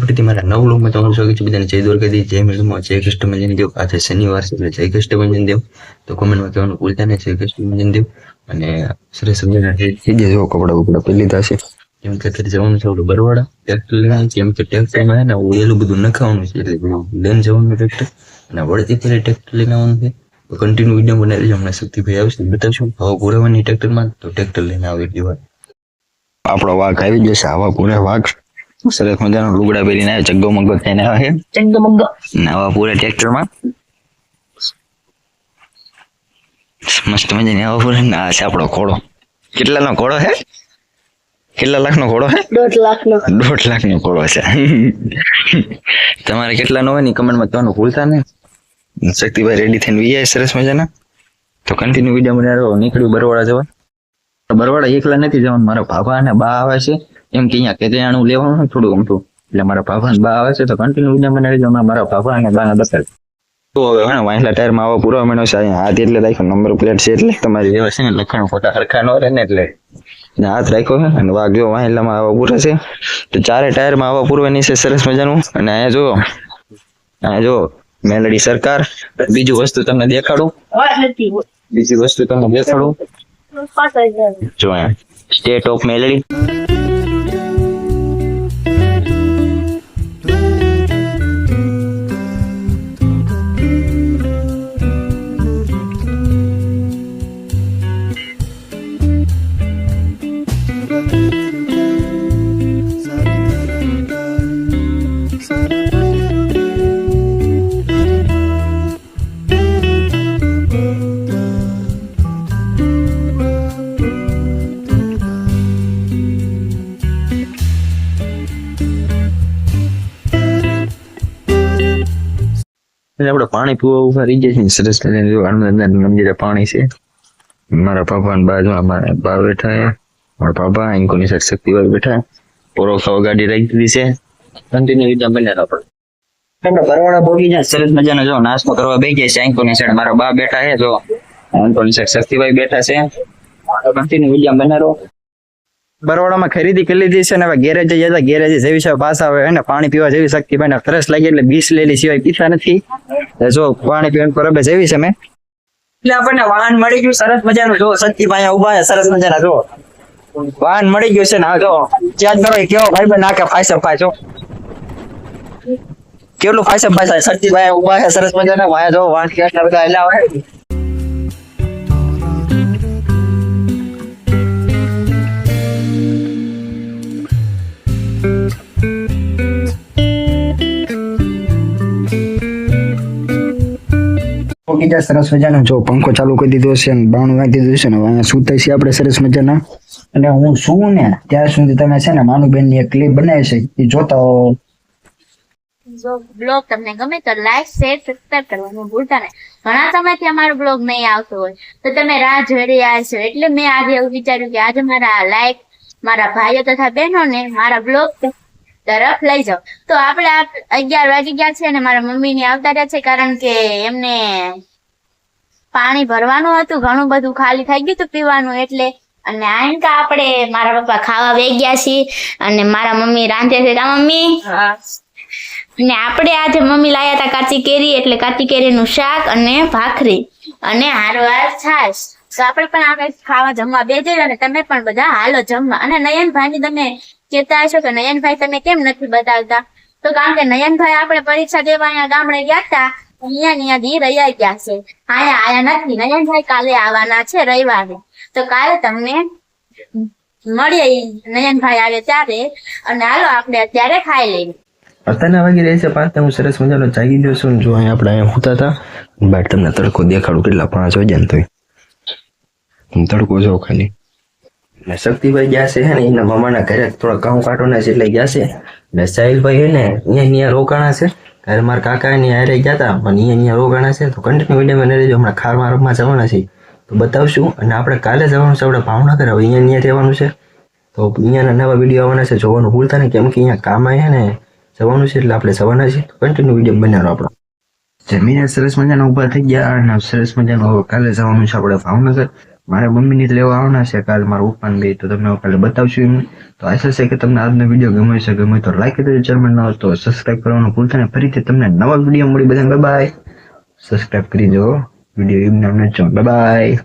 ફરીથી મારા નવ વ્લોગમાં તમારું સ્વાગત છે. બધાને જય દ્વારકાધીશ, જય મેળમાં, જય કૃષ્ણ દેવ. આજે શનિવાર છે એટલે જય કૃષ્ણ દેવ. તો કોમેન્ટમાં કહેવાનું ભૂલતા નહીં, જય કૃષ્ણ દેવ. અને સરસ મજાના થઈ જાય જો કપડા બપડા પહેરી લીધા છે. કેમ કે અત્યારે જવાનું છે આપણું બરવાડા ટ્રેક્ટર લઈને. કેમ કે ટ્રેક્ટરમાં છે ને ઓલું બધું નખાવાનું છે એટલે લઈને જવાનું ટ્રેક્ટર અને વળતી ફેરે ટ્રેક્ટર લઈને આવવાનું છે. તો કન્ટિન્યુ વિડીયો બનાવી લેજો. હમણાં શક્તિભાઈ આવશે બતાવશું હવા પુરાવાની ટ્રેક્ટરમાં. તો ટ્રેક્ટર લઈને આવી દેવા આપણો વાઘ આવી જશે. હવા પૂરે વાઘ સરસ મજાનો લુગડા પહેરીને આવે, ચગ્ગો મગ્ગો થઈને આવે છે. ચગ્ગો મગ્ગો નવા પૂરા ટ્રેક્ટરમાં મસ્ત મજાની હવા પૂરે. આ છે આપણો ઘોડો. કેટલાનો ઘોડો છે? કેટલા લાખનો ઘોડો છે? 1.5 લાખનો ઘોડો છે. તમારે કેટલાનો હોય ને કમેન્ટમાં કહેવાનું ભૂલતા નહીં. શક્તિભાઈ રેડી થઈને વી સરસ મજાના. તો કન્ટિન્યુ વિડીયો બનાવો. નીકળ્યું બરવાડા જવા. બરવાડા એકલા નથી જવાનું, મારા ભાભા અને બા આવે છે. એમ કે અહીંયા કેતયાણું લેવાનું થોડું ગમતું એટલે મારા ભાભા અને બા આવે છે. તો કન્ટિન્યુ વિડીયો બનાવી દો. મારા ભાભા અને બાના બતાવે તો હવે હા વાંસલા ટાયરમાં આવા પૂરો મેળો છે. અહીંયા હાથ એટલે રાખ્યો, નંબર પ્લેટ છે એટલે તમારી એવા છે ને લખાણ ફોટા હરખા ન રહે ને એટલે હાથ રાખ્યો છે. અને વાઘ જો વાંસલામાં આવા પૂરા છે. તો ચારે ટાયરમાં આવા પૂરવાની છે સરસ મજાનું. અને અહીંયા જો મેલડી સરકાર. બીજું વસ્તુ તમને દેખાડું, જો સ્ટેટ ઓફ મેલડી. આપણે પાણી પીવા ઉભા રહી ગયા છે સરસ મંદિરે પાણી છે. મારા પાપા અને બાજુ અમારા બા બેઠા છે. મારા પાપા ઇન્કોની સાઈડ શક્તિભાઈ બેઠા. પોરો ખાવા ગાડી રાખી દીધી છે. કન્ટિન્યુ વિડીયો બન્યા આપણે બરવાડા પહોંચી જાય સરસ મજાનો જો નાસ્તો કરવા બેસી જાય છે. ઇન્કોની સાઈડ મારા બા બેઠા છે. જો ઇન્કોની સાઈડ શક્તિભાઈ બેઠા છે. કન્ટિન્યુ વિડીયો બનાવો. બરવાડામાં ખરીદી કરી લીધી છે ને હવે ગેરેજ જતા ગેરેજ જેવી છે પાછા આવે ને પાણી પીવા જેવી શક્તિભાઈ ને તરસ લાગી એટલે 20 લેલી સિવાય પીતા નથી. જો પાણી પીવાનું પરબે જેવી છે મેં એટલે આપણને વાહન મળી ગયું સરસ મજાનું. જો શક્તિભાઈ ઉભા છે સરસ મજાના. જો વાહન મળી ગયું છે ને જો ચાર્જ કરો કેવો ભાઈ બન નાખે ફાઈસપ ફાઈ. જો કેટલું ફાઈસપ ફાઈ. શક્તિભાઈ ઉભા છે સરસ મજાના. વાયા જો વાહન કેટલા બધા એલા હોય. સરસ મજાનો જો પંખો ચાલુ કરી દીધો છે અને બાણું વાંચી દીધું છે ને અહીંયા સુતાઈ છે આપણે સરસ મજાના. અને હું શું ને ત્યાં સુધી તમે છે ને માનુબેન ની એક ક્લિપ બનાવી છે એ જોતા હો. જો બ્લોગ તમને ગમે તો લાઈક શેર સબસ્ક્રાઇબ કરવાનું ભૂલતા નહીં. ઘણા સમયથી અમારો બ્લોગ નહીં આવતો હોય તો તમે રાહ જોઈ રહ્યા છો એટલે મેં આજે એવું વિચાર્યું કે આજે મારા ભાઈઓ તથા બહેનોને મારા બ્લોગ તરફ લઈ જાઓ. તો આપણે 11 વાગી ગયા છે અને મારા મમ્મી ની આવતા રહ્યા છે કારણ કે એમને પાણી ભરવાનું હતું, ઘણું બધું ખાલી થઈ ગયું હતું પીવાનું એટલે. અને આંકા આપણે મારા પપ્પા ખાવા બેસી ગયા છીએ અને મારા મમ્મી રાંધે છે. મમ્મી અને આપણે આજે મમ્મી લાયા હતા કાચી કેરી એટલે કાચી કેરીનું શાક અને ભાખરી અને હારવાર છાશ. તો આપણે પણ ખાવા જમવા બેસી અને તમે પણ બધા હાલો જમવા. અને નયનભાઈ ની તમે કહેતા હશો કે નયનભાઈ તમે કેમ નથી બતાવતા? તો કારણ કે નયનભાઈ આપણે પરીક્ષા દેવા અહીંયા ગામડે ગયા હતા, અહીંયા રહ્યા ગયા છે, આયા નથી. નયનભાઈ કાલે આવવાના છે રવિવારે. તો કાલે તમને મળીએ નયનભાઈ આવે ત્યારે. અને હાલો આપણે અત્યારે ખાઈ લઈએ. અત્યારના વાગી રહે છે 5. હું સરસ મજાનો જાગી ગયો છું. જો અહીંયા આપણે અહીંયા હોતા હતા બાર તમને તડકો દેખાડું કેટલા 5 વાગ્યા ને તોય તડકો જો ખાલી. શક્તિભાઈ ગયા છે ને એના મામાના ઘરે થોડા ઘઉં કાઢવાના છે એટલે ગયા છે. ને સાહિલભાઈ હે ને અહીંયા રોકાણા છે. ત્યારે મારા કાકા એની હારે ગયા હતા પણ અહીંયા રોકાણા છે. તો કન્ટિન્યુ વિડીયો મને રહેજો. હમણાં ખારમાં રમવા જવાના છે તો બતાવશું. અને આપણે કાલે જવાનું છે આપણે ભાવનગર. હવે અહીંયા રહેવાનું છે તો અહીંયાના નવા વિડીયો આવવાના છે. જોવાનું ભૂલતા નહીં કેમ કે અહીંયા કામ આવ્યા ને જવાનું છે એટલે આપણે જવાના છીએ. તો કન્ટિન્યુ વિડીયો બનાવો આપણો. જમીને સરસ મજાના ઉભા થઈ ગયા અને સરસ મજાનું કાલે જવાનું છે આપણે ભાવનગર. મારા મમ્મીને લેવા આવવાના છે કાલે મારા પપ્પાને બે, તો તમને કાલે બતાવશું એમને. તો આશા છે કે તમને આજનો વિડીયો ગમે છે. ગમે તો લાઈક કરી દેજો, ચેનલ ન હોય તો સબસ્ક્રાઇબ કરવાનું ભૂલતા નહીં. ફરીથી તમને નવા વિડીયો મળી. બધાને બાય. સબસ્ક્રાઇબ કરી દો. વિડીયો એમને જો. બાય.